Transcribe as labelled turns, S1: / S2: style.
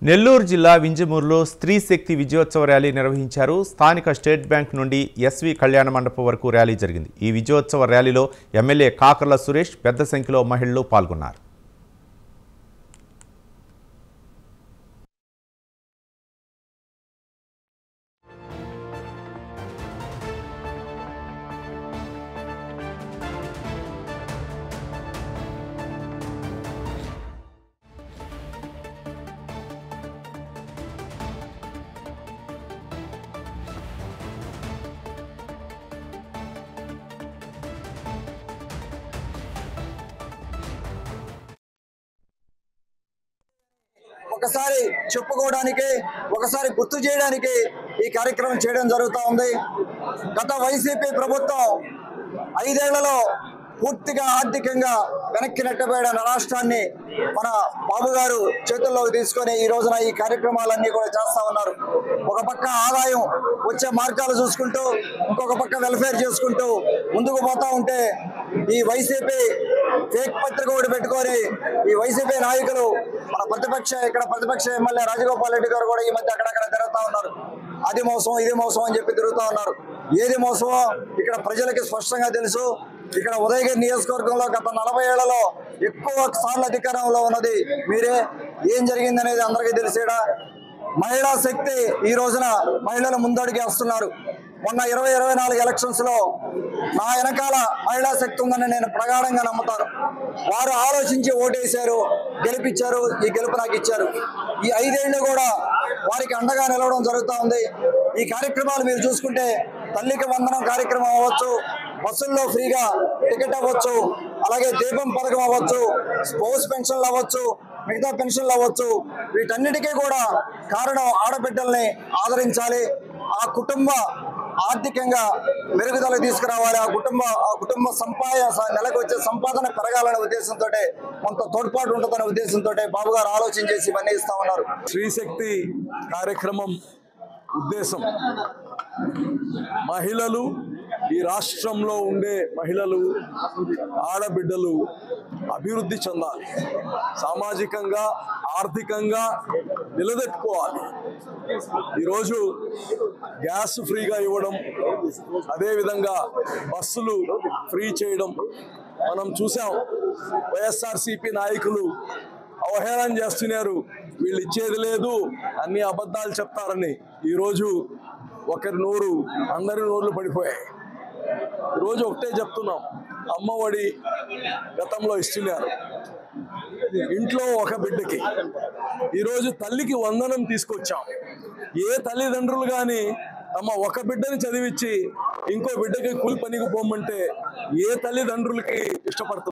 S1: నెల్లూరు జిల్లా వింజమూరులో స్త్రీ శక్తి విజయోత్సవ ర్యాలీ నిర్వహించారు. స్థానిక స్టేట్ బ్యాంక్ నుండి ఎస్వి కళ్యాణ మండపం వరకు ర్యాలీ జరిగింది. ఈ విజయోత్సవ ర్యాలీలో ఎమ్మెల్యే కాకర్ల సురేష్ పెద్ద సంఖ్యలో మహిళలు పాల్గొన్నారు.
S2: ఒకసారి చెప్పుకోవడానికి ఒకసారి గుర్తు చేయడానికి ఈ కార్యక్రమం చేయడం జరుగుతూ ఉంది. గత వైసీపీ ప్రభుత్వం 5 ఏళ్లలో పూర్తిగా ఆర్థికంగా వెనక్కి నెట్టబోయిన రాష్ట్రాన్ని మన బాబు గారు చేతుల్లోకి తీసుకొని ఈ రోజున ఈ కార్యక్రమాలన్నీ కూడా చేస్తూ ఉన్నారు. ఒక పక్క ఆదాయం వచ్చే మార్గాలు చూసుకుంటూ ఇంకొక పక్క వెల్ఫేర్ చేసుకుంటూ ముందుకు పోతా ఉంటే ఈ వైసీపీ ఫేక్ పత్రిక ఒకటి పెట్టుకొని ఈ వైసీపీ నాయకులు మన ప్రతిపక్ష ఎమ్మెల్యే రాజగోపాల్ రెడ్డి గారు కూడా ఈ మధ్య అక్కడక్కడ తిరుగుతూ ఉన్నారు. అది మోసం ఇది మోసం అని చెప్పి తిరుగుతూ ఉన్నారు. ఏది మోసమో ఇక్కడ ప్రజలకి స్పష్టంగా తెలుసు. ఇక్కడ ఉదయగిరి నియోజకవర్గంలో గత 40 ఏళ్లలో ఎక్కువ సార్లు అధికారంలో ఉన్నది మీరే. ఏం జరిగిందనేది అందరికీ తెలిసేడా. మహిళా శక్తి ఈ రోజున మహిళలు ముందడుగు వేస్తున్నారు. మొన్న 2024 ఎలక్షన్స్ లో నా వెనకాల మహిళా శక్తి ఉందని నేను ప్రగాఢంగా నమ్ముతాను. వారు ఆలోచించి ఓటేశారు, గెలిపించారు. ఈ గెలుపు నాకు ఇచ్చారు. ఈ 5 ఏళ్ళు కూడా వారికి అండగా నిలవడం జరుగుతూ ఉంది. ఈ కార్యక్రమాలు మీరు చూసుకుంటే తల్లికి వందనం కార్యక్రమం అవ్వచ్చు, బస్సుల్లో ఫ్రీగా టికెట్ అవ్వచ్చు, అలాగే దీపం పథకం అవ్వచ్చు, స్పోర్ట్స్ పెన్షన్లు అవ్వచ్చు, మిగతా పెన్షన్లు అవ్వచ్చు. వీటన్నిటికీ కూడా కారణం ఆడబిడ్డల్ని ఆదరించాలి, ఆ కుటుంబ ఆర్థికంగా మెరుగుదల తీసుకురావాలి, ఆ కుటుంబ నెలకు వచ్చే సంపాదన పెరగాలనే ఉద్దేశంతో కొంత తోడ్పాటు ఉంటుందనే ఉద్దేశంతో బాబు గారు ఆలోచన చేసి ఇవన్నీ ఇస్తా ఉన్నారు.
S3: స్త్రీశక్తి కార్యక్రమం ఉద్దేశం మహిళలు, ఈ రాష్ట్రంలో ఉండే మహిళలు, ఆడబిడ్డలు అభివృద్ధి చెందాలి, సామాజికంగా ఆర్థికంగా నిలదొక్కుకోవాలి. ఈరోజు గ్యాస్ ఫ్రీగా ఇవ్వడం, అదేవిధంగా బస్సులు ఫ్రీ చేయడం మనం చూసాం. వైఎస్ఆర్సీపీ నాయకులు అవహేళన చేస్తున్నారు, వీళ్ళు ఇచ్చేది లేదు, అన్ని అబద్ధాలు చెప్తారని. ఈరోజు ఒకరి నోరు అందరి నోర్లు పడిపోయాయి. ఈరోజు ఒకటే చెప్తున్నాం, అమ్మఒడి గతంలో ఇస్తున్నారు ఇంట్లో ఒక బిడ్డకి. ఈరోజు తల్లికి వందనం తీసుకొచ్చాం. ఏ తల్లిదండ్రులు కానీ తమ ఒక బిడ్డని చదివించి ఇంకో బిడ్డకి కూలి పనికి పోమంటే ఏ తల్లిదండ్రులకి ఇష్టపడుతున్నారు?